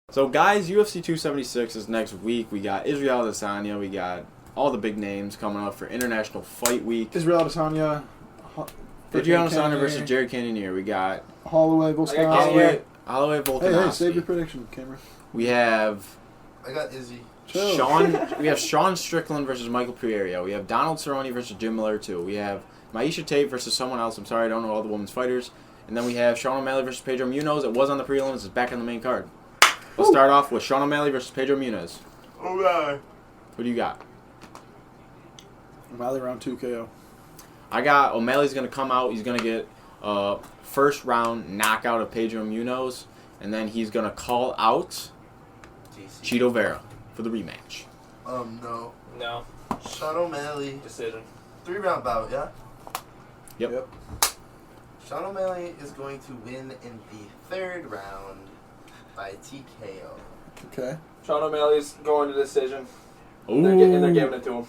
So guys, UFC 276 is next week. We got Israel Adesanya. We got all the big names coming up for International Fight Week. Israel Adesanya. Israel Adesanya versus Jared Cannonier. We got Holloway Volkanovski. Holloway Volkanovski. Hey, save your prediction, Cameron. We have I got Izzy. We have Sean Strickland versus Michael Pereira. We have Donald Cerrone versus Jim Miller too. We have Maisha Tate versus someone else. I'm sorry, I don't know all the women's fighters. And then we have Sean O'Malley versus Pedro Munoz. It was on the prelims. It's back on the main card. Let's start off with Sean O'Malley versus Pedro Munoz. Okay. Who do you got? O'Malley round 2 KO. I got O'Malley's going to come out. He's going to get a first-round knockout of Pedro Munoz. And then he's going to call out Cheeto Vera for the rematch. No. No. Sean O'Malley. Decision. 3-round bout, yeah? Yep. Sean O'Malley is going to win in the 3rd round by TKO. Okay. Sean O'Malley's going to decision. Ooh. They're giving it to him.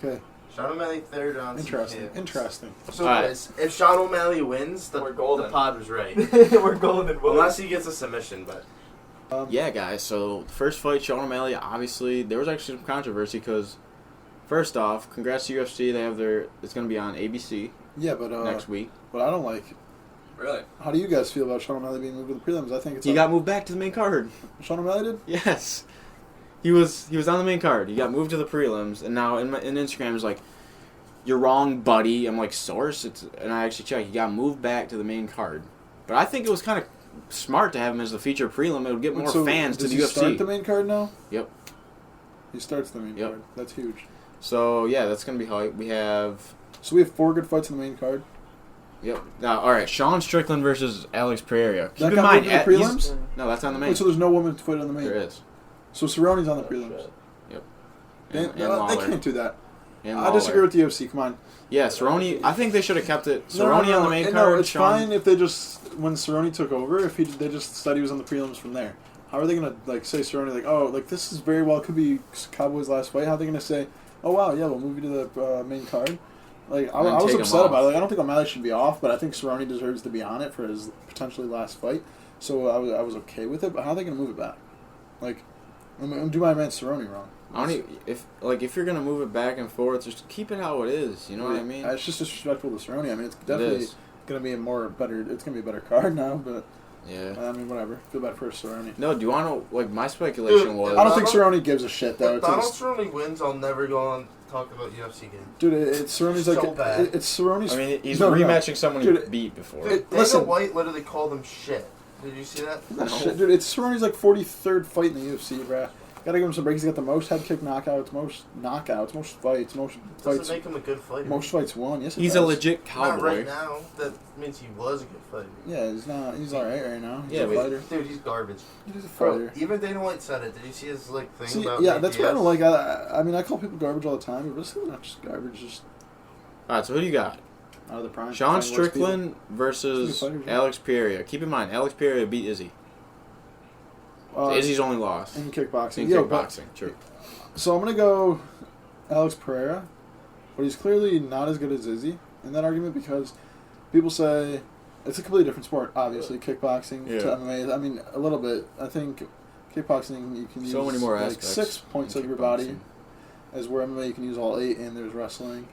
Okay. Sean O'Malley 3rd round. Interesting. TKO. Interesting. So Alright. guys, if Sean O'Malley wins, We're the golden. pod was right. We're golden. Unless he gets a submission, but Yeah, guys. So, the first fight, Sean O'Malley, obviously, there was actually some controversy because, first off, congrats to UFC. They have it's going to be on ABC Yeah, but next week. what I don't like. Really? How do you guys feel about Sean O'Malley being moved to the prelims? I think it's He got moved back to the main card. Sean O'Malley did. Yes. He was on the main card. He got moved to the prelims, and now in Instagram is like, "You're wrong, buddy." I'm like, source? And I actually checked. He got moved back to the main card. But I think it was kind of smart to have him as the feature prelim. It would get more fans to the UFC. Does he start the main card now? Yep. He starts the main card. That's huge. So, yeah, that's going to be hype. We have... So we have 4 good fights in the main card. Yep. Now, all right, Sean Strickland versus Alex Pereira. Keep That in got mind, moved to the prelims? no, that's on the main. Wait, so there's no woman fight on the main? There is. So Cerrone's on the prelims. Yep. They can't do that. And I disagree with the UFC. Come on. Yeah, Cerrone. I think they should have kept it. No, Cerrone on the main card. No, it's Sean, fine if they just when Cerrone took over. If they just said he was on the prelims from there. How are they gonna say Cerrone this is very well could be Cowboys' last fight? How are they gonna say, oh wow, yeah, we'll move you to the main card? I was upset about it. I don't think O'Malley should be off, but I think Cerrone deserves to be on it for his potentially last fight. So I was okay with it. But how are they gonna move it back? Do my man Cerrone wrong? if you're gonna move it back and forth, just keep it how it is. You know what I mean? It's just disrespectful to Cerrone. I mean, it's definitely gonna be It's gonna be a better card now, but Yeah. I mean, whatever. Feel bad for Cerrone. No, do you want to my speculation was? I don't think Cerrone gives a shit though. if Donald Cerrone wins, I'll never go on talk about UFC again. Dude, it's Cerrone's So bad. it's Cerrone's. I mean, he's no, rematching someone he Dude, beat before. Dana listen. White literally called him shit. Did you see that? No. Shit, dude, it's Cerrone's 43rd fight in the UFC, bruh. Gotta give him some breaks. He's got the most head kick knockouts, most fights, Doesn't make him a good fighter. most fights won. Yes, He's it does. a legit Not cowboy. right now. That means he was a good fighter. Yeah, he's not. He's all right now. He's Yeah, a but- fighter. Dude, he's garbage. He's a Bro, fighter. even Dana White said it. Did you see his thing about? Yeah, that's what I BPS? don't like. I mean, I call people garbage all the time, but this is not just garbage. Just All right, so who do you got? out of the prime. Sean Find worse Strickland versus Good fighters, yeah. Alex Pereira. Keep in mind, Alex Pereira beat Izzy. people. Izzy's only loss in kickboxing. in Yo, but- kickboxing. True. So I'm gonna go Alex Pereira, but he's clearly not as good as Izzy in that argument because people say it's a completely different sport. Obviously, kickboxing to Yeah. MMA. I mean, a little bit. I think kickboxing you can use So many more aspects 6 points in of your body, kickboxing. as where MMA you can use all 8, and there's wrestling.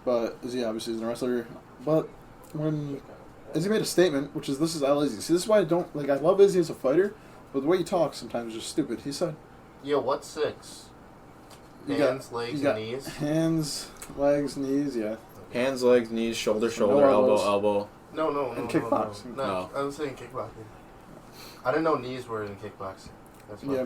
But Izzy obviously isn't a wrestler. But when Izzy made a statement, which is this is Al Izzy. See, this is why I don't like. I love Izzy as a fighter, but the way he talks sometimes is just stupid. He said. Yo, what's 6? You Hands, legs, you got and knees. Hands, legs, knees, yeah. Hands, legs, knees, shoulder, No shoulder, elbow, elbows. elbow. No. And kickboxing. No, No. I was saying kickboxing. I didn't know knees were in kickboxing. That's fine. Yeah.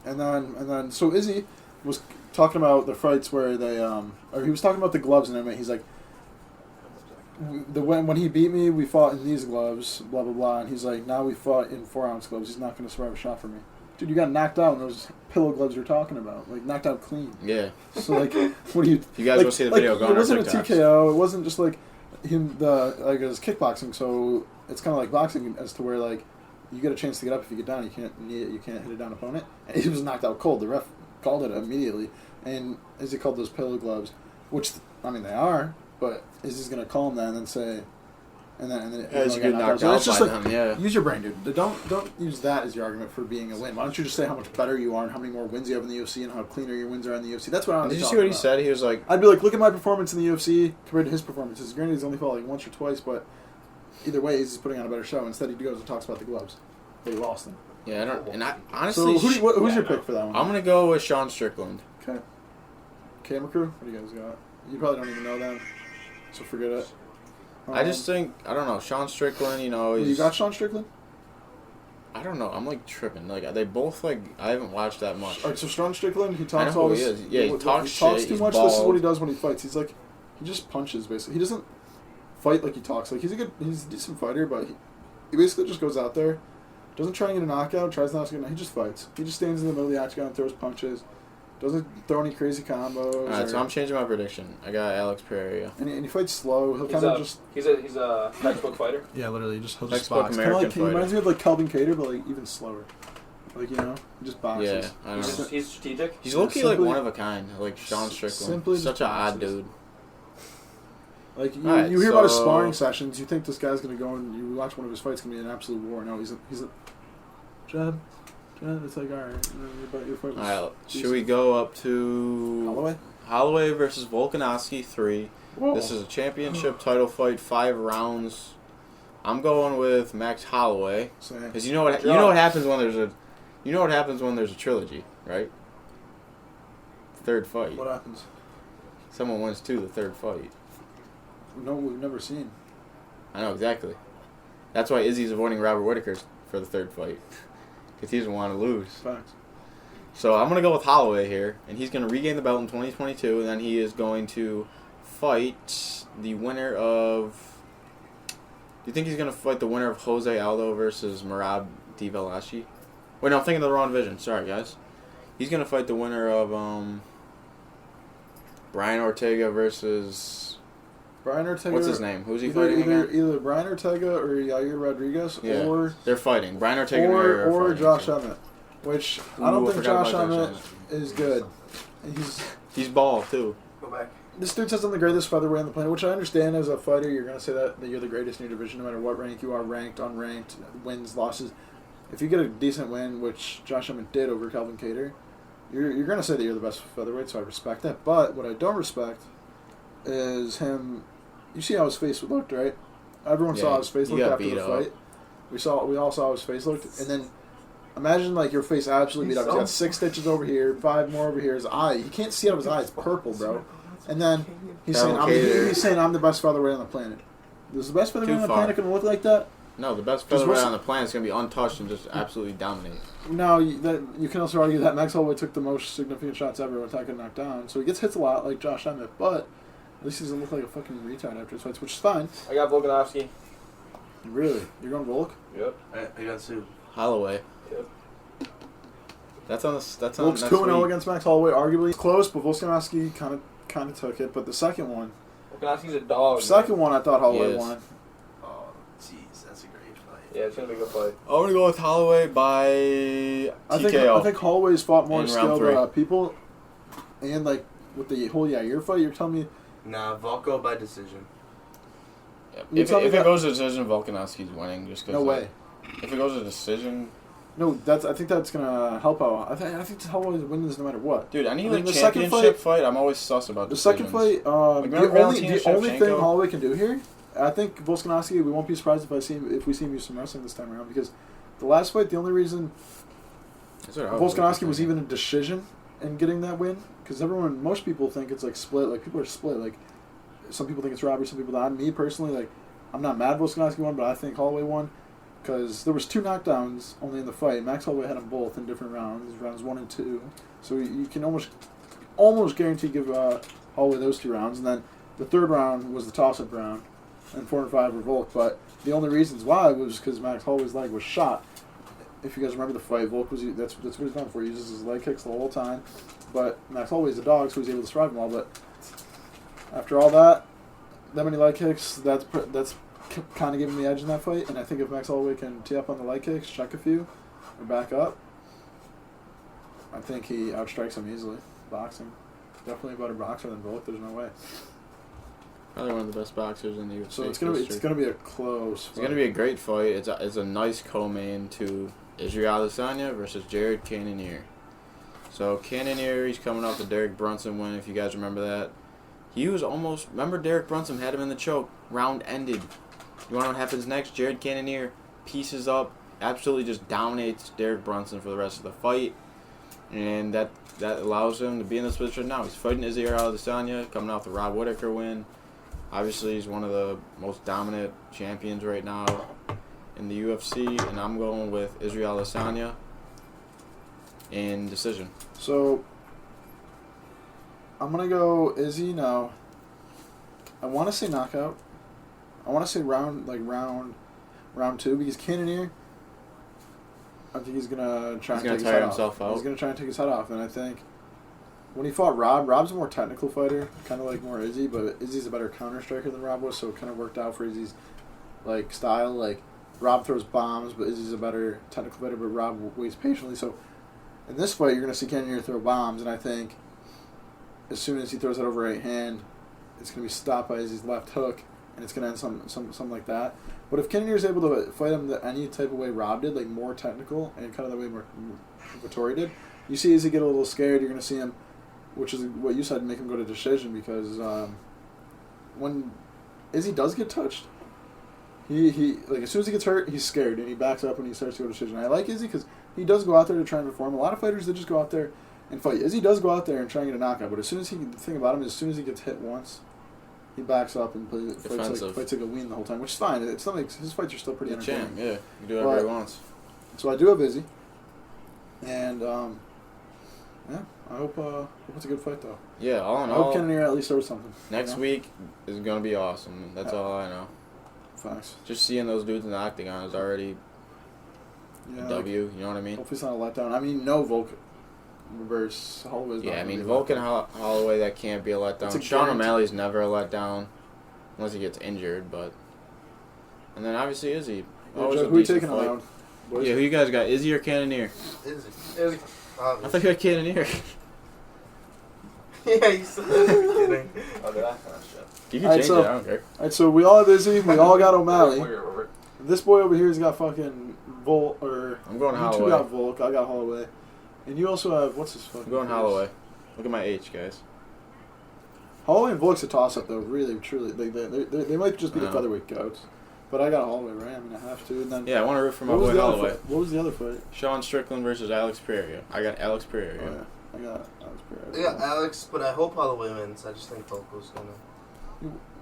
And then so Izzy was talking about the fights where they or he was talking about the gloves and everything. He's like, when he beat me, we fought in these gloves, blah blah blah. And he's like, now we fought in 4-ounce gloves. He's not going to survive a shot from me. Dude, you got knocked out in those pillow gloves you're talking about, like knocked out clean. Yeah. So like, what do you? You guys go see the video. Go on It our wasn't a TikToks. TKO. It wasn't just like him. It was kickboxing. So it's kind of like boxing as to where like you get a chance to get up if you get down. You can't hit a down opponent. And he was knocked out cold. The ref called it immediately, and Izzy called those pillow gloves, which I mean they are, but Izzy's gonna call him that and then say, and then As you get knocked So out it's just by like, them, yeah. use your brain, dude. Don't use that as your argument for being a win. Why don't you just say how much better you are and how many more wins you have in the UFC and how cleaner your wins are in the UFC? That's what I was Did you see what he said? He was like, I'd be like, look at my performance in the UFC compared to his performances. Granted, he's only fought like once or twice, but either way, he's putting on a better show. Instead, he goes and talks about the gloves. They lost them. yeah, I don't, and I honestly, So who's your pick for that one? I'm gonna go with Sean Strickland. Okay. Camera crew, what do you guys got? You probably don't even know them, so forget it. I just think, I don't know, Sean Strickland, you know, You got Sean Strickland? I don't know, I'm like tripping. Like, they both, like, I haven't watched that much. Alright, so Sean Strickland, he I talks know all who this. he is. Yeah, he talks shit, too he's much. This is what bald. he does when he fights. He's like, he just punches basically. He doesn't fight like he talks. Like he's a decent fighter, but he basically just goes out there, doesn't try and get a knockout, tries not to get. He just fights. He just stands in the middle of the octagon and throws punches. Doesn't throw any crazy combos. Alright, so I'm changing my prediction. I got Alex Pereira. And he fights slow. He'll He's kind of just. He's a textbook fighter. Yeah, literally, he'll just Textbook box. American He reminds me of like Calvin Cater, but like even slower. Like he just boxes. Yeah, I don't know. He's strategic. He's low-key like simply- one of a kind, like Sean Strickland. simply Such just an odd boxes. dude. Like Alright, you hear about his so- sparring sessions, you think this guy's gonna go and you watch one of his fights, gonna be an absolute war. No, he's a Jed. It's like alright. Your fight was Alright, should decent. we go up to Holloway? Holloway versus Volkanovski 3. Whoa. This is a championship title fight, 5 rounds. I'm going with Max Holloway Same. because you know what happens when there's a trilogy, right? Third fight. What happens? Someone wins too. The third fight. No, we've never seen. I know exactly. That's why Izzy's avoiding Robert Whittaker for the third fight because he doesn't want to lose. Facts. So I'm gonna go with Holloway here, and he's gonna regain the belt in 2022, and then he is going to fight the winner of. Do you think he's gonna fight the winner of Jose Aldo versus Merab Dvalishvili? Wait, no, I'm thinking of the wrong division. Sorry, guys. He's gonna fight the winner of Brian Ortega versus. Brian Ortega. What's his name? Who's he fighting again? Either Brian Ortega or Yair Rodriguez, Yeah, or they're fighting. Brian Ortega and Yair are or fighting, Josh so. Emmett, which Ooh, I don't I think forgot Josh about Josh Emmett is good. He's bald too. Go back. This dude says I'm the greatest featherweight on the planet, which I understand as a fighter. You're going to say that you're the greatest in your division, no matter what rank you are, ranked, unranked, wins, losses. If you get a decent win, which Josh Emmett did over Calvin Cater, you're going to say that you're the best featherweight, so I respect that. But what I don't respect is him. You see how his face looked, right? Everyone saw how his face he looked got after the beat up. fight. We all saw how his face looked, and then imagine like your face absolutely beat up. He's got 6 stitches over here, 5 more over here. His eye, you can't see out of his eye. It's purple, bro. And then he's saying I'm the best featherweight on the planet. Is the best featherweight on the planet going to look like that? No, the best featherweight on the planet is going to be untouched and just absolutely dominate. No, you can also argue that Max Holloway took the most significant shots ever without getting knocked down. So he gets hits a lot like Josh Emmett, but at least he doesn't look like a fucking retard after his fights, which is fine. I got Volkanovski. Really? You're going Volk? Yep. I got Sue. Holloway. Yep. That's on. Volk's 2-0 against Max Holloway, arguably close, but Volkanovski kind of took it. But the second one, Volkanovski's a dog. second one, I thought Holloway He is. won. Oh, jeez, that's a great fight. Yeah, it's gonna be a good fight. I'm going to go with Holloway by TKO. I think Holloway's fought more In round skilled 3. People, and like with the whole Yair fight, you're telling me. Nah, Volko by decision. You If tell me it that- goes to decision, Volkanovski's winning. Just cause No way. If it goes to decision, No, I think that's gonna help out. I think Holloway's winning this no matter what. dude, any I like mean, the second championship fight, I'm always sus about The second decisions. fight, remember the Valentina only thing Shevchenko? Holloway can do here, I think Volkanovski, we won't be surprised if we see him use some wrestling this time around, because the last fight, the only reason That's what I was Volkanovski was thinking. even a decision in getting that win, because most people think it's like split, like people are split, like some people think it's robbery, some people not. Me personally, like I'm not mad Volkanovski won, but I think Holloway won. Because there was 2 knockdowns only in the fight. Max Holloway had them both in different rounds, rounds 1 and 2. So you can almost guarantee give Holloway those 2 rounds. And then the third round was the toss-up round, and 4 and 5 were Volk. But the only reasons why was because Max Holloway's leg was shot. If you guys remember the fight, Volk was that's what he's known for. He uses his leg kicks the whole time. But Max Holloway's a dog, so he's able to survive them all. But after all that many leg kicks, that's kind of giving the edge in that fight, and I think if Max Holloway can tee up on the leg kicks, check a few, or back up, I think he outstrikes him easily. Boxing. Definitely a better boxer than Volk, there's no way. Probably one of the best boxers in the UFC. So it's gonna be a close. It's gonna be a great fight. It's a nice co-main to Israel Adesanya versus Jared Cannonier. So Cannonier, he's coming off the Derek Brunson win. If you guys remember that, he was almost. Remember Derek Brunson had him in the choke. Round ended. You want to know what happens next? Jared Cannonier pieces up, absolutely just dominates Derek Brunson for the rest of the fight, and that allows him to be in this position now. He's fighting Israel Adesanya, coming off the Rob Whittaker win. Obviously, he's one of the most dominant champions right now in the UFC, and I'm going with Israel Adesanya in decision. So I'm gonna go Izzy now. I want to say knockout. I want to say round two because Cannonier, I think he's gonna try and take his head off. He's gonna try and take his head off, and I think when he fought Rob's a more technical fighter, kind of like more Izzy, but Izzy's a better counter striker than Rob was, so it kind of worked out for Izzy's like style. Like Rob throws bombs, but Izzy's a better technical fighter, but Rob waits patiently. So in this fight, you're gonna see Cannonier throw bombs, and I think as soon as he throws that over right hand, it's gonna be stopped by Izzy's left hook, and it's gonna end something like that. But if Cannonier is able to fight him any type of way Rob did, like more technical and kind of the way Vittori did, you see Izzy get a little scared. You're gonna see him, which is what you said, make him go to decision because when Izzy does get touched, he like as soon as he gets hurt, he's scared and he backs up when he starts to go to decision. I like Izzy because he does go out there to try and perform. A lot of fighters they just go out there and fight. Izzy does go out there and try and get a knockout, but the thing about him is as soon as he gets hit once, he backs up and fights like a ween the whole time, which is fine. It's not like his fights are still pretty entertaining. Champ, yeah, you can do whatever he wants. So I do have Izzy, and yeah, I hope it's a good fight though. Yeah, all in I all, hope Cannonier at least throws something. Next week is gonna be awesome. That's all I know. Facts. Just seeing those dudes in the octagon is already a W. You know what I mean? Hopefully it's not a letdown. I mean, no Volk versus Holloway. Yeah, I mean Volk and Holloway, that can't be a letdown. Sean O'Malley's never a letdown unless he gets injured, but and then obviously Izzy. Who are you taking around? Yeah, who you guys got? Izzy or Cannonier? Izzy. I thought you had Cannonier. Yeah, you said kidding. Oh, did I? Oh, shit. You can change it, I don't care. Alright, so we all have Izzy, we all got O'Malley. This boy over here's got fucking Volk, or... I'm going Holloway. You two got Volk, I got Holloway. And you also have, what's his fucking I'm going Holloway. Look at my H, guys. Holloway and Volk's a toss-up, though, really, truly. They might just be the featherweight goats. But I got Holloway, right? I mean, I have to. And then yeah, I want to root for my boy Holloway. What was the other fight? Sean Strickland versus Alex Pereira. I got Alex Pereira. Oh, yeah. I got Alex Pereira. Yeah, Alex, but I hope Holloway wins. I just think Volk was gonna.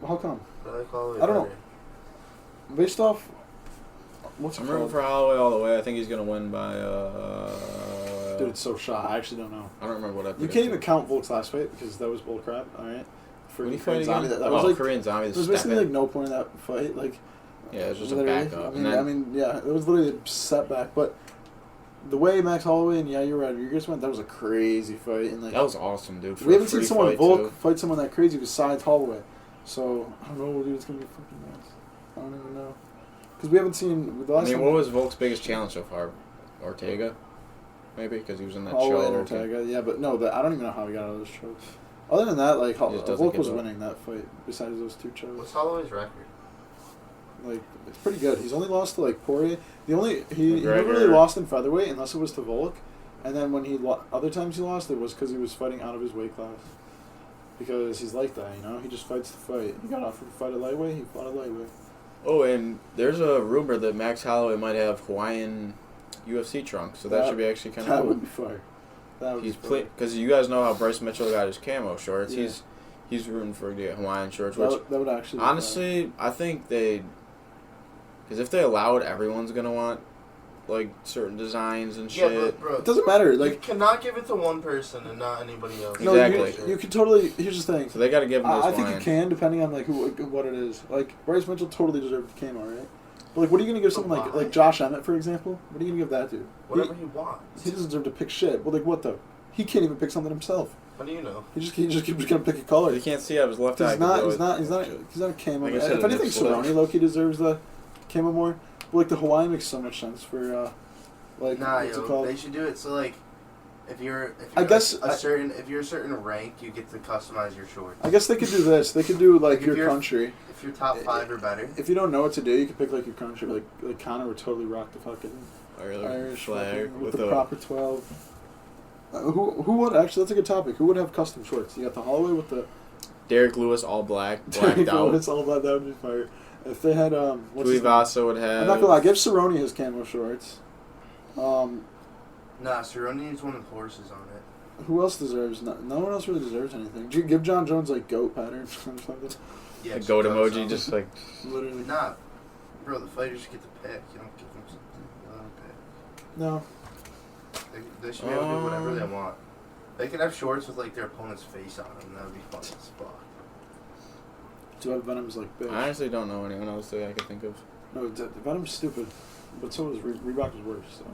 How come? But I like Holloway. I don't know. Based off... I'm rooting for Holloway all the way. I think he's going to win by... Dude, it's so shot. I actually don't know. I don't remember what I You can't even count Volk's last fight because that was bullcrap, alright? For what Korean Zombie, that was like Korean Zombie. There was basically like no point in that fight. Like, yeah, it was just a backup. I mean, yeah, it was literally a setback. But the way Max Holloway and Yair Rodriguez went, that was a crazy fight. And like that was awesome, dude. We haven't seen someone Volk fight someone that crazy besides Holloway. So I don't know, dude. It's gonna be fucking nuts. I don't even know because we haven't seen the last. I mean, what was Volk's biggest challenge so far? Ortega, maybe because he was in that Holloway show. And Ortega, yeah, but no, I don't even know how he got out of those shows. Other than that, like Volk was winning that fight. Besides those two shows. What's Holloway's record? Like it's pretty good. He's only lost to like Poirier. He never really lost in featherweight unless it was to Volk, and then when other times he lost it was because he was fighting out of his weight class. Because he's like that, you know. He just fights the fight. He got offered to fight a lightweight. He fought a lightweight. Oh, and there's a rumor that Max Holloway might have Hawaiian UFC trunks, so that should be actually kind of cool. That would be fire. He's because you guys know how Bryce Mitchell got his camo shorts. Yeah. He's rooting for the Hawaiian shorts. That would actually. Honestly, I think because if they allow it, everyone's gonna want like certain designs and shit. Yeah, but bro, it doesn't matter. Like you cannot give it to one person and not anybody else. No, exactly. You can totally. Here's the thing. So they got to give him those I think you can, depending on like what it is. Like Bryce Mitchell totally deserved the camo, right? But like, what are you gonna give someone like Josh Emmett, for example? What are you gonna give that dude? Whatever he wants. He doesn't deserve to pick shit. Well, like what though? He can't even pick something himself. How do you know? He just keeps gonna pick a color. You can't see out of his left eye. He's not a camo. Like If anything, Cerrone Loki deserves the camo more. But like the Hawaii makes so much sense for like nah, what's it yo, called? they should do it so like If you're I guess if you're a certain rank, you get to customize your shorts. I guess they could do this. They could do like Like, if your you're- country. If you're top 5 or better. If you don't know what to do, you can pick like your country. Like Connor would totally rock the fucking Irish flag fucking, with the proper 12. Who would actually? That's a good topic. Who would have custom shorts? You got the Holloway with the Derek Lewis all blacked out. It's all about that would be fire. If they had what's his name? Tuivasa would have. I'm not gonna lie. Give Cerrone his camo shorts. Nah, Cerrone needs one with horses on it. Who else deserves? No one else really deserves anything. Give John Jones like goat patterns or something. Yeah, The just goat cut emoji, some. just like. Literally. Nah, bro, the fighters get to pick. You don't give them something. You let them pick. No. They should be able to do whatever they want. They could have shorts with like their opponent's face on them. That would be fun as fuck. Dude, Venom's like bitch. I honestly don't know anyone else that I could think of. No, Venom's stupid, but so is Reebok is worse. So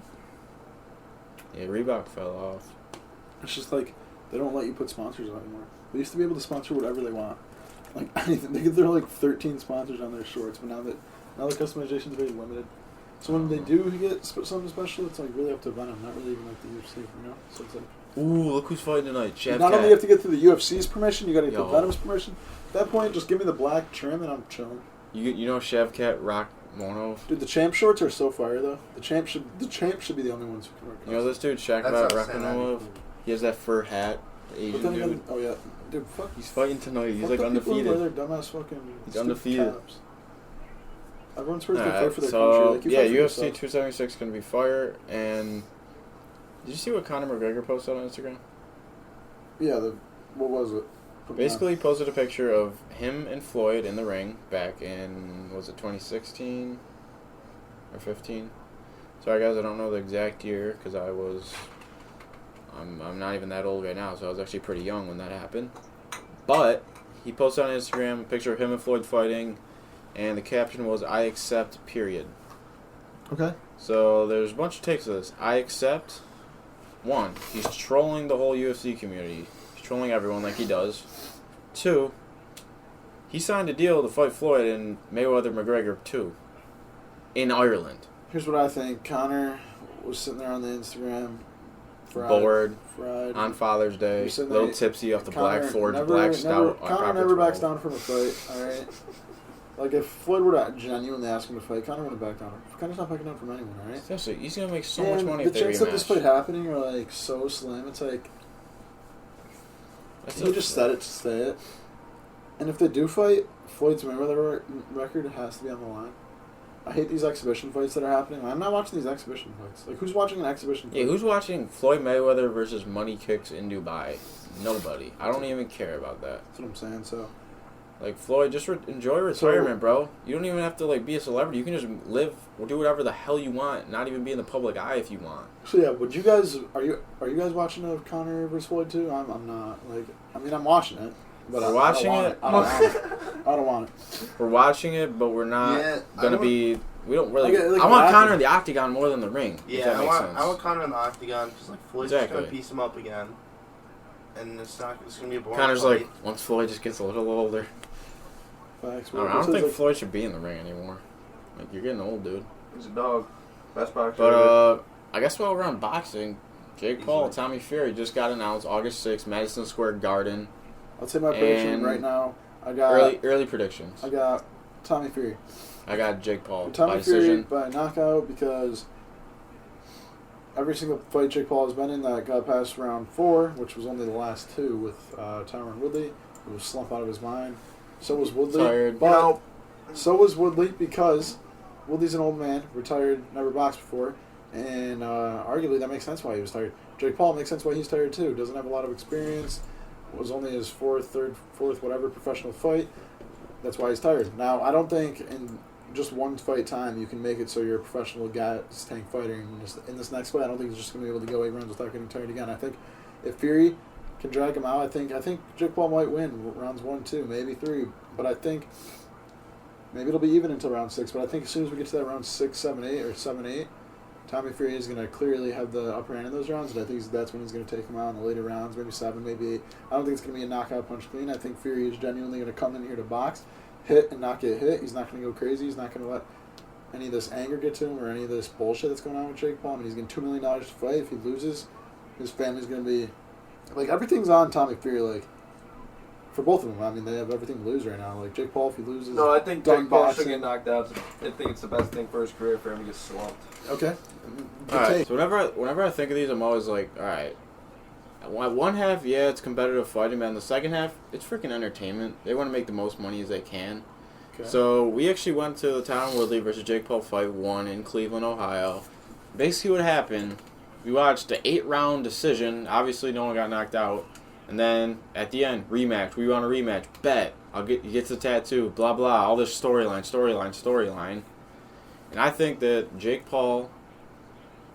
Yeah, Reebok fell off. it's just like they don't let you put sponsors on anymore. They used to be able to sponsor whatever they want, like anything. There are like 13 sponsors on their shorts, but now the customization is very limited. So when they do get something special, it's like really up to Venom, not really even like the UFC, you know. So it's like Ooh, look who's fighting tonight. Chad not only you have to get through the UFC's permission, you got to get Yo. Venom's permission. At that point, just give me the black trim and I'm chilling. You know Shavkat Rakhmonov? Dude, the champ shorts are so fire though. The champ should be the only ones who can work. You know this dude, That's Shavkat what I'm saying, that'd be Rakhmonov? cool. He has that fur hat. The But Asian then dude. again, oh yeah, dude, fuck. He's fighting tonight. He's fuck like the people who wear undefeated. their dumbass fucking. He's stupid undefeated. caps. Everyone's supposed to Alright, fight for their so country. Like, you yeah, fight for UFC yourself. 276 gonna be fire. And did you see what Conor McGregor posted on Instagram? Yeah, what was it? Basically, he posted a picture of him and Floyd in the ring back in, was it 2016 or 15? Sorry guys, I don't know the exact year because I'm not even that old right now, so I was actually pretty young when that happened. But he posted on Instagram a picture of him and Floyd fighting, and the caption was, "I accept, period." Okay. So there's a bunch of takes of this. I accept. One, he's trolling the whole UFC community. He's trolling everyone like he does. Two, he signed a deal to fight Floyd and Mayweather McGregor too. In Ireland. Here's what I think. Connor was sitting there on the Instagram. Bored. Fried. On Father's Day. You're sitting Little there- tipsy off the Connor Black Forge never- Black never- Stout. on Connor Proper never backs 12. down from a fight, alright? Like, if Floyd were to genuinely ask him to fight, Connor wouldn't back down. Connor's not backing down from anyone, alright? Seriously, he's going to make so much money the if they chances of this fight rematch. happening are, like, so slim. It's like, That's he just said it to say it. And if they do fight, Floyd's Mayweather record has to be on the line. I hate these exhibition fights that are happening. I'm not watching these exhibition fights. Like, who's watching an exhibition fight? Yeah, who's watching Floyd Mayweather versus Money Kicks in Dubai? Nobody. I don't even care about that. That's what I'm saying, so... Like, Floyd, just enjoy retirement, bro. You don't even have to, like, be a celebrity. You can just live or do whatever the hell you want, not even be in the public eye if you want. So yeah, would you guys... Are you guys watching a Conor versus Floyd too? I'm not. Like, I mean, I'm watching it. But We're I watching don't want it. I don't want it. I don't want it. We're watching it, but we're not Yeah, gonna be... We don't really... Like I want laughing. Conor in the octagon more than the ring, if Yeah, that makes sense. I want Connor in the octagon because like Floyd's just Exactly. gonna piece him up again, and it's gonna be a boring Connor's fight. like, once Floyd just gets a little older... Facts. I don't It's think like- Floyd should be in the ring anymore. Like, you're getting old, dude. He's a dog. Best boxer. But, I guess while we're on boxing, Jake He's Paul, right. Tommy Fury just got announced August 6th, Madison Square Garden. I'll say my prediction And right now. I got Early predictions. I got Tommy Fury. I got Jake Paul by Tommy Fury decision. by knockout because every single fight Jake Paul has been in that got past round 4, which was only the last 2 with Tyron Woodley, who was slump out of his mind. So was Woodley. Tired. But so was Woodley because Woodley's an old man, retired, never boxed before, and arguably that makes sense why he was tired. Jake Paul makes sense why he's tired too. Doesn't have a lot of experience. Was only his fourth, whatever professional fight. That's why he's tired. Now, I don't think in just one fight time you can make it so you're a professional guy, tank fighter. In this next fight, I don't think he's just going to be able to go 8 rounds without getting tired again. I think if Fury can drag him out, I think Jake Paul might win rounds 1, 2, maybe 3. But I think maybe it'll be even until round 6. But I think as soon as we get to that round 6, 7, 8, or 7, 8, Tommy Fury is going to clearly have the upper hand in those rounds, and I think that's when he's going to take him out in the later rounds, maybe 7, maybe 8. I don't think it's going to be a knockout punch clean. I think Fury is genuinely going to come in here to box, hit and not get hit. He's not going to go crazy. He's not going to let any of this anger get to him or any of this bullshit that's going on with Jake Paul. I mean, he's getting $2 million to fight. If he loses, His family's gonna be like everything's on Tommy Fury. Like for both of them, I mean they have everything to lose right now. Like Jake Paul, if he loses, No, I think done Jake Paul should boxing. get knocked out. I think it's the best thing for his career for him to get slumped. Okay. Good Alright, take. so whenever I think of these, I'm always like, alright. One half, yeah, it's competitive fighting, but in the second half, it's freaking entertainment. They want to make the most money as they can. Okay. So we actually went to the Tyron Woodley versus Jake Paul fight 1 in Cleveland, Ohio. Basically what happened, we watched the 8-round decision. Obviously no one got knocked out. And then at the end, rematch. We want a rematch. Bet. You get the tattoo. Blah, blah. All this storyline. And I think that Jake Paul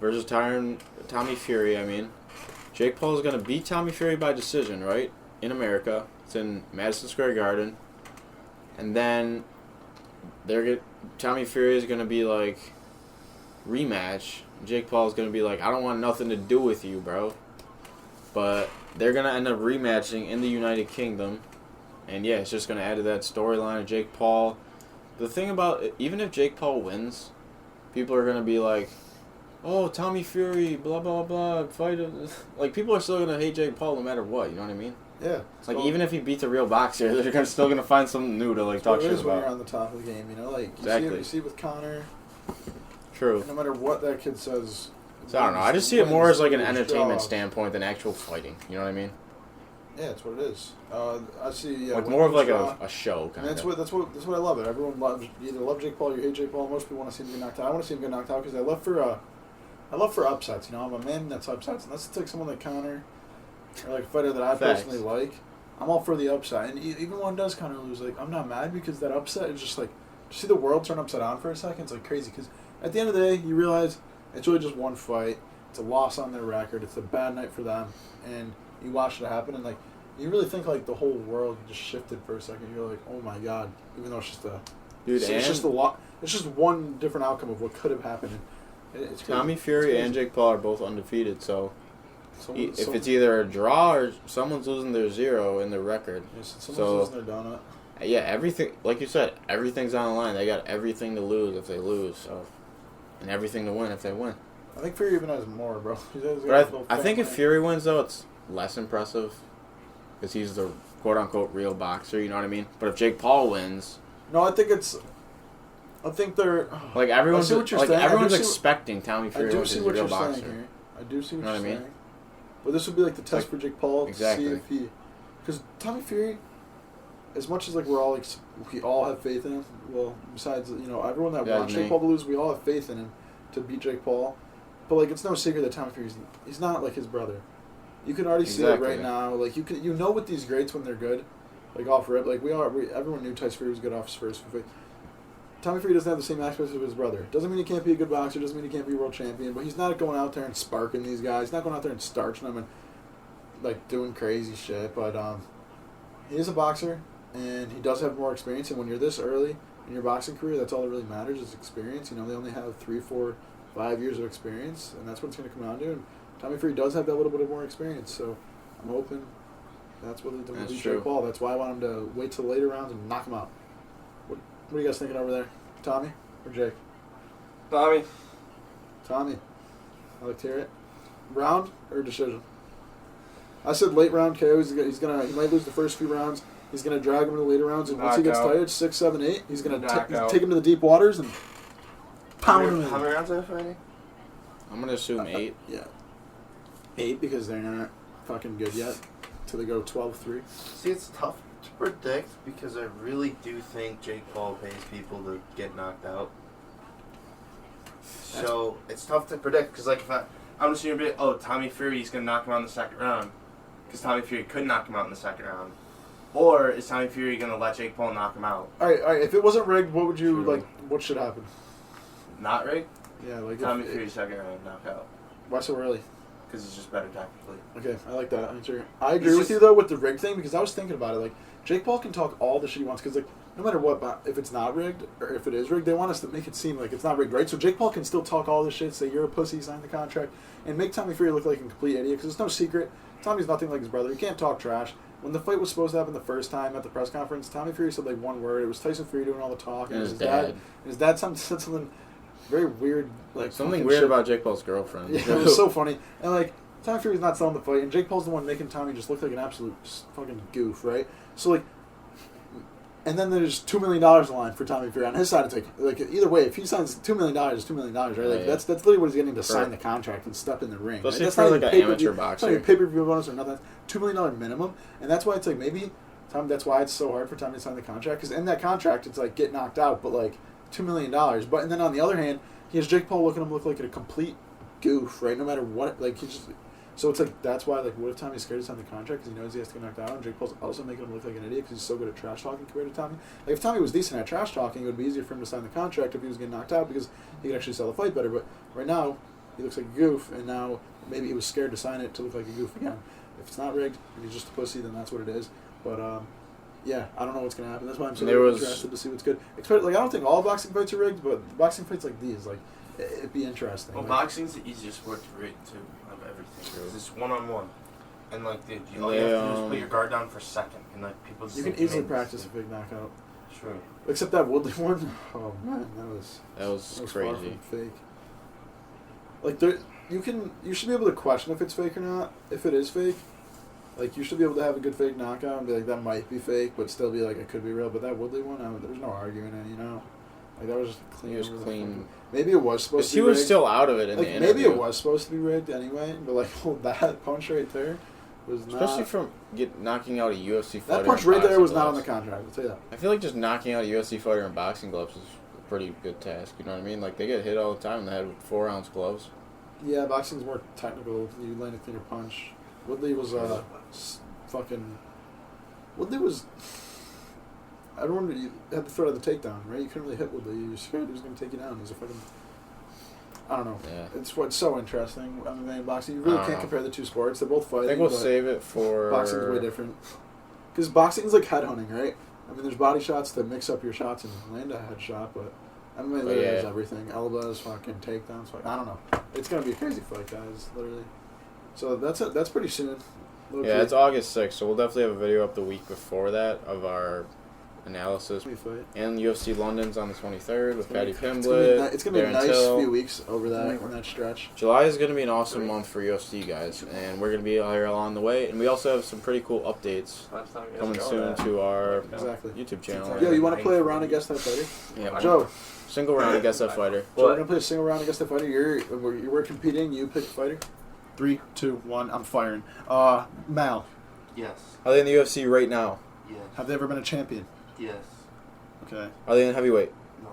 versus Tommy Fury, Jake Paul is going to beat Tommy Fury by decision, right? In America. It's in Madison Square Garden. And then Tommy Fury is going to be like, rematch. Jake Paul is going to be like, I don't want nothing to do with you, bro. But they're going to end up rematching in the United Kingdom. And yeah, it's just going to add to that storyline of Jake Paul. The thing about it, even if Jake Paul wins, people are going to be like, oh, Tommy Fury, blah, blah, blah, fight him. Like, people are still going to hate Jake Paul no matter what, you know what I mean? Yeah. Like, even if he beats a real boxer, they're still going to find something new to, like, talk it shit is when you're about. on the top of the game, you know? Like, Exactly. You see with Connor, True. no matter what that kid says. So, I don't know. I just see it more as, like, an wins, entertainment draws. standpoint than actual fighting. You know what I mean? Yeah, that's what it is. I see. Yeah, Like, win, more of, lose, like, draw. a show, kind And of. that's what I love it. Everyone loves, you either love Jake Paul or you hate Jake Paul. Most people want to see him get knocked out. I want to see him get knocked out because I love for upsets. You know, I'm a man that's upsets, and that's like someone like Connor, or like a fighter that I Facts. personally like. I'm all for the upset, and even when does Connor lose, like I'm not mad because that upset is just like, see the world turn upside down for a second. It's like crazy because at the end of the day, you realize it's really just one fight. It's a loss on their record. It's a bad night for them, and you watch it happen, and like you really think like the whole world just shifted for a second. You're like, oh my god, even though it's just a, Dude, it's just a lot. It's just one different outcome of what could have happened. And it's crazy. Tommy Fury and Jake Paul are both undefeated, so if Someone- it's either a draw or someone's losing their 0 in their record. Yes, someone's So- losing their donut. Yeah, everything, like you said, everything's on the line. They got everything to lose if they lose, so, and everything to win if they win. I think Fury even has more, bro. But I think if Fury wins, though, it's less impressive because he's the quote-unquote real boxer, you know what I mean? But if Jake Paul wins, No, I think they're. like everyone's, I see what you're like saying. everyone's I do see- expecting Tommy I Fury do wins see as a what real you're saying boxer. here. I do see what Know you're what I mean? saying. But this would be like the test Like, for Jake Paul to exactly. see if he, because Tommy Fury, as much as like we're all like we all have faith in him. Well, besides everyone that Yeah, wants me. Jake Paul to lose, we all have faith in him to beat Jake Paul. But like it's no secret that Tommy Fury's he's not like his brother. You can already see it Exactly. right now. Like you know with these greats when they're good, like off rip. Like everyone knew Tyson Fury was good off his first fight. Tommy Fury doesn't have the same aspects of his brother. Doesn't mean he can't be a good boxer. Doesn't mean he can't be a world champion. But he's not going out there and sparking these guys. He's not going out there and starching them and like doing crazy shit. But he is a boxer, and he does have more experience. And when you're this early in your boxing career, that's all that really matters is experience. They only have 3, 4, 5 years of experience, and that's what it's going to come down to. And Tommy Fury does have that little bit of more experience, so I'm hoping that's what they'll That's do true. Jake Paul. That's why I want him to wait till later rounds and knock him out. What are you guys thinking over there? Tommy or Jake? Tommy. Tommy. I like to hear it. Round or decision? I said late round KO. He might lose the first few rounds. He's gonna drag him in the later rounds, and once he gets Knockout. tired, 6, 7, 8, he's gonna Knockout. take him to the deep waters and pound him in. How many rounds are they fighting? I'm gonna assume 8. Yeah. 8 because they're not fucking good yet. Till they go 12-3. See, it's tough to predict because I really do think Jake Paul pays people to get knocked out. So it's tough to predict because, like, if I'm just gonna be, oh, Tommy Fury's gonna knock him out in the second round because Tommy Fury could knock him out in the second round, or is Tommy Fury gonna let Jake Paul knock him out? All right. If it wasn't rigged, what would you True. like? What should happen? Not rigged. Yeah, like Tommy Fury's second round knockout Why so early? because he's just better tactically. Okay, I like that answer. I agree It's with just- you though with the rig thing because I was thinking about it. Like Jake Paul can talk all the shit he wants because like no matter what, if it's not rigged or if it is rigged, they want us to make it seem like it's not rigged, right? So Jake Paul can still talk all this shit, say you're a pussy, sign the contract, and make Tommy Fury look like a complete idiot because it's no secret. Tommy's nothing like his brother. He can't talk trash. When the fight was supposed to happen the first time at the press conference, Tommy Fury said like one word. It was Tyson Fury doing all the talk, And it his was dad. And his dad said something very weird, like Something fucking weird shit. about Jake Paul's girlfriend. Yeah, it was so funny. And like Tommy Fury's not selling the fight, and Jake Paul's the one making Tommy just look like an absolute fucking goof, right? So like, and then there's $2 million in the line for Tommy Fury on his side. It's like either way, if he signs $2 million, it's $2 million, right? Like that's literally what he's getting to sign the contract and step in the ring. Especially That's for not like even an pay-per-view. amateur boxer. It's not even pay-per-view bonus or nothing. $2 million minimum, and that's why it's like maybe Tom. That's why it's so hard for Tommy to sign the contract, because in that contract it's like get knocked out, but like $2 million. But and then on the other hand, he has Jake Paul looking him look like a complete goof, right? No matter what, like he just. So it's like that's why like what if Tommy's scared to sign the contract because he knows he has to get knocked out, and Jake Paul's also making him look like an idiot because he's so good at trash talking compared to Tommy. Like if Tommy was decent at trash talking, it would be easier for him to sign the contract if he was getting knocked out because he could actually sell the fight better. But right now he looks like a goof, and now maybe he was scared to sign it to look like a goof again. If it's not rigged and he's just a pussy, then that's what it is. But yeah, I don't know what's gonna happen. That's why I'm so interested to see what's good. Like I don't think all boxing fights are rigged, but boxing fights like these, like it'd be interesting. Well, like, boxing's the easiest sport to rig too of everything. It's 1-on-1, and like dude, all you Yeah, have to do is put your guard down for a second, and like people. Just you can easily practice a big knockout. Sure. Except that Woodley one. Oh man, that was far crazy. from fake. Like there, you should be able to question if it's fake or not. If it is fake, like you should be able to have a good fake knockout and be like that might be fake, but still be like it could be real. But that Woodley one, there's no arguing it. You know, like that was just clean. He was clean. Maybe it was supposed to be he was rigged. still out of it in Like the interview. maybe it was supposed to be rigged anyway, but like that punch right there was not. Especially from knocking out a UFC fighter. That punch in right there boxing was not on the gloves. contract. I'll tell you that. I feel like just knocking out a UFC fighter in boxing gloves is a pretty good task. You know what I mean? Like they get hit all the time in the head with 4-ounce gloves. Yeah, boxing's more technical. You land a cleaner punch. Woodley was fucking. Woodley was. I don't remember. You had to throw out the takedown, right? You couldn't really hit Woodley. You were scared he was going to take you down. He was a fucking. I don't know. Yeah. It's what's so interesting. MMA and boxing. You really can't know. compare the two sports. They're both fighting. I think we'll but save it for. boxing's way different. Because boxing's like headhunting, right? I mean, there's body shots that mix up your shots and land a headshot, but MMA literally is everything. Elbows, fucking takedowns. I don't know. It's gonna be a crazy fight, guys. Literally. So that's pretty soon. Yeah, it's August 6th, so we'll definitely have a video up the week before that of our analysis. And UFC London's on the 23rd with Paddy Pimblett. It's gonna be a nice few weeks over that on that stretch. July is going to be an awesome month for UFC, guys, and we're going to be here along the way. And we also have some pretty cool updates coming soon to our YouTube channel. Yo, you want to play a round of Guess That Fighter? Yeah, Joe. Single round of Guess That Fighter. So we're gonna play a single round of Guess That Fighter. We're competing. You pick the fighter. 3, 2, 1. I'm firing. Mal. Yes. Are they in the UFC right now? Yes. Have they ever been a champion? Yes. Okay. Are they in heavyweight? No.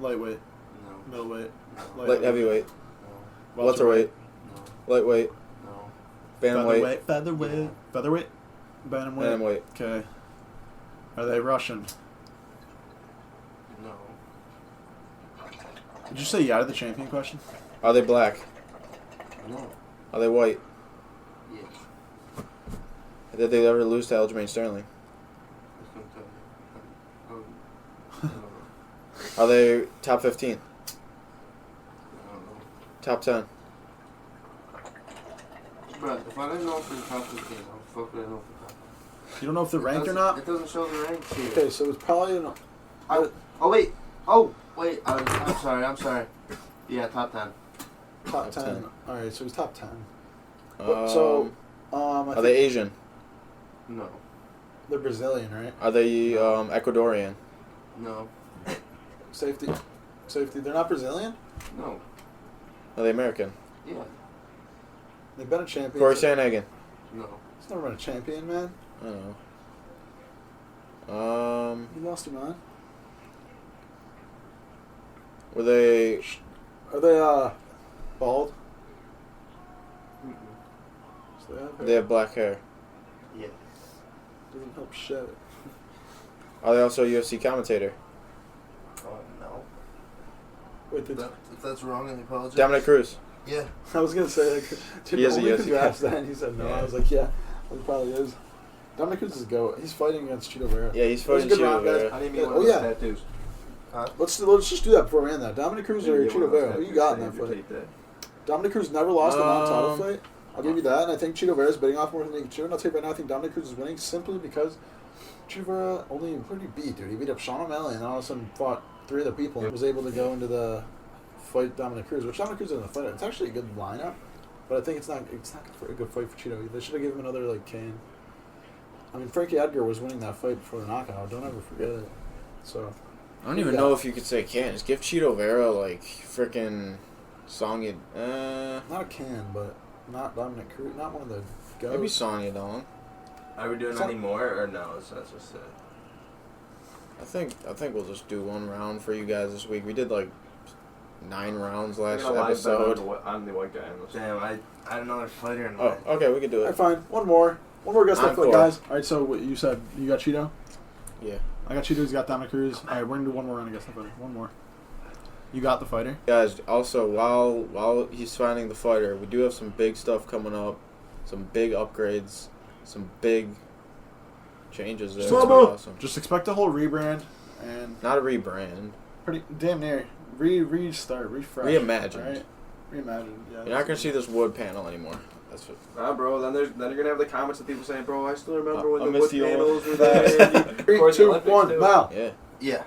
Lightweight. No. Middleweight. No. Light heavyweight? No. Welterweight? No. Lightweight? No. Bantamweight? Featherweight. Yeah. Featherweight. Bantamweight. Bantamweight. Okay. Are they Russian? No. Did you say yeah to the champion question? Are they black? No. Are they white? Yes. Did they ever lose to Aljamain Sterling? Are they top 15? Top 10? Bro, if I didn't know for the top 15, how the fuck would I know for the top? You don't know if they're ranked or not? It doesn't show the ranks here. Okay, so it's probably Oh wait. Oh wait. I'm sorry. Yeah, top 10. top 10. 10. All right, so he's top 10. I Are think they Asian? No. they're Brazilian, right? Are they Ecuadorian? No. Safety. They're not Brazilian. No. Are they American? Yeah. They've been a champion. Corey Sandhagen? No. He's never been a champion, man. I don't know. He lost your mind. Were they... Are they bald? Mm-mm. So They have black hair. Yes. Doesn't help shit. Are they also a UFC commentator? No. Wait, did If that's wrong, I apologize. Dominic Cruz? Yeah. I was gonna say like, He is a only UFC 'cause you asked that, and he said no. Yeah. I was like, yeah, he probably is. Dominic Cruz is a goat. He's fighting against Chito Vera. Yeah, he's That was a fighting good round, guys. Chito. I didn't mean Yeah, one oh, of those yeah. tattoos. Let's just do that before we end that. Dominic Cruz or Chito Vera? Who you got in that fight? Dominic Cruz never lost a non-title fight. I'll give you that, and I think Chito Vera is bidding off more than he can chew. And I'll tell you right now, I think Dominic Cruz is winning simply because Chito Vera only who did he beat, dude? He beat up Sean O'Malley, and all of a sudden fought 3 other people and was able to go into the fight Dominic Cruz, which Dominic Cruz isn't a fighter. It's actually a good lineup. But I think it's not a good fight for Cheeto. They should have given him another like Kane. I mean, Frankie Edgar was winning that fight before the knockout. Don't ever forget it. So I don't even know if you could say can. Just give Cheeto Vera like freaking Sonya. not a can, but not Dominic Cruz. Not one of the goats. Maybe Sonya Dong. Are we doing any more or no? So that's just it. I think we'll just do one round for you guys this week. We did like 9 rounds last episode. I'm the white guy in this. Damn, I had another fighter in Oh, mind. okay, we could do All right, it. fine. One more guest Encore. fight, guys. All right, so what you said you got Cheeto. Yeah. I got Cheeto. He's got Dominic Cruz. All right, we're gonna do one more round of guest fighter. One more. You got the fighter. Guys, also while he's finding the fighter, we do have some big stuff coming up, some big upgrades, some big changes there. It's pretty awesome. Just expect a whole rebrand and Not a rebrand. pretty damn near restart, refresh, Reimagined. Right? Reimagined. Yeah. You're not gonna see this wood panel anymore. That's what. Nah, bro. Then you're gonna have the comments of people saying, "Bro, I still remember when I the miss wood the old- panels were there." And you- of 3, course, the 2, Olympics 1, too. now. Yeah. Yeah.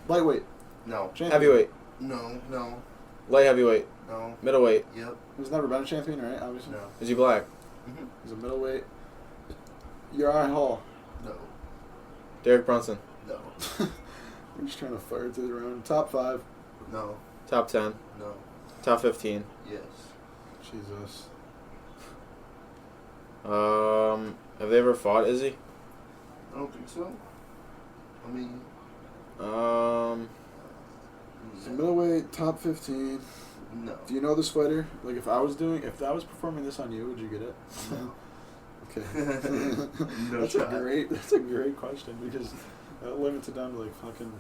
Lightweight. No. Champion. Heavyweight, No. light heavyweight, No. middleweight. Yep. He's never been a champion, right? Obviously. No. Is he black? He's a middleweight. Uriah Hall. No. Derek Brunson. No. We're just trying to fire through the round. Top 5. No. Top 10. No. Top 15. Yes. Jesus. Have they ever fought Izzy? I don't think so. I mean, So middleweight, top 15. no. Do you know this fighter? Like, if I was performing this on you, would you get it? No. Okay. No That's shot. a great question because that limits it down to like fucking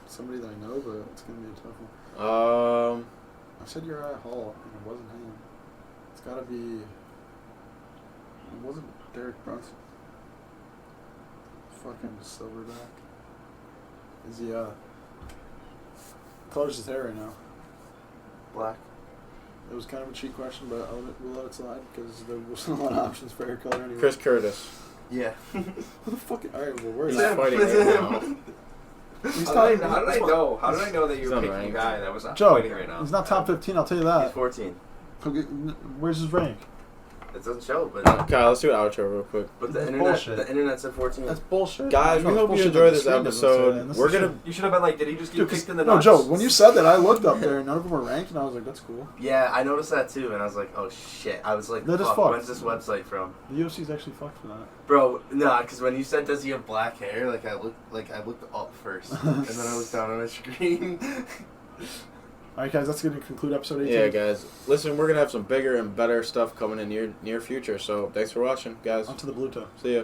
somebody that I know, but it's gonna be a tough one. I said Uriah Hall, and it wasn't him. It's gotta be. It wasn't Derek Brunson. Fucking silverback. Is he colors his hair right now? Black. It was kind of a cheat question, but we'll let it slide because there wasn't a lot of options for hair color anyway. Chris Curtis. Yeah. What the fuck? All right, well, where is He's that? fighting right now. He's How did top. I know? How did I know that you He's were picking a unranked. guy that was Joe, fighting right now? he's not top 15. I'll tell you He's that. 14. Okay, where's his rank? It doesn't show, but Kyle, let's do an outro real quick. the That's internet bullshit. the internet said 14. That's bullshit. Guys, No, we it's hope you bullshit enjoyed that this the screen doesn't say episode. that, and this We're is gonna. You should have been like, did he just get Dude, kicked in the no, nuts? Joe, when you said that, I looked up there and none of them were ranked, and I was like, that's cool. Yeah, I noticed that too, and I was like, oh shit. I was like, That is fuck, fucked. when's this website from? The UFC's actually fucked for that. Bro, nah, because when you said does he have black hair, I looked up first, and then I looked down on my screen. All right, guys, that's going to conclude episode 18. Yeah, guys. Listen, we're gonna have some bigger and better stuff coming in near future. So thanks for watching, guys. On to the blue toe. See ya.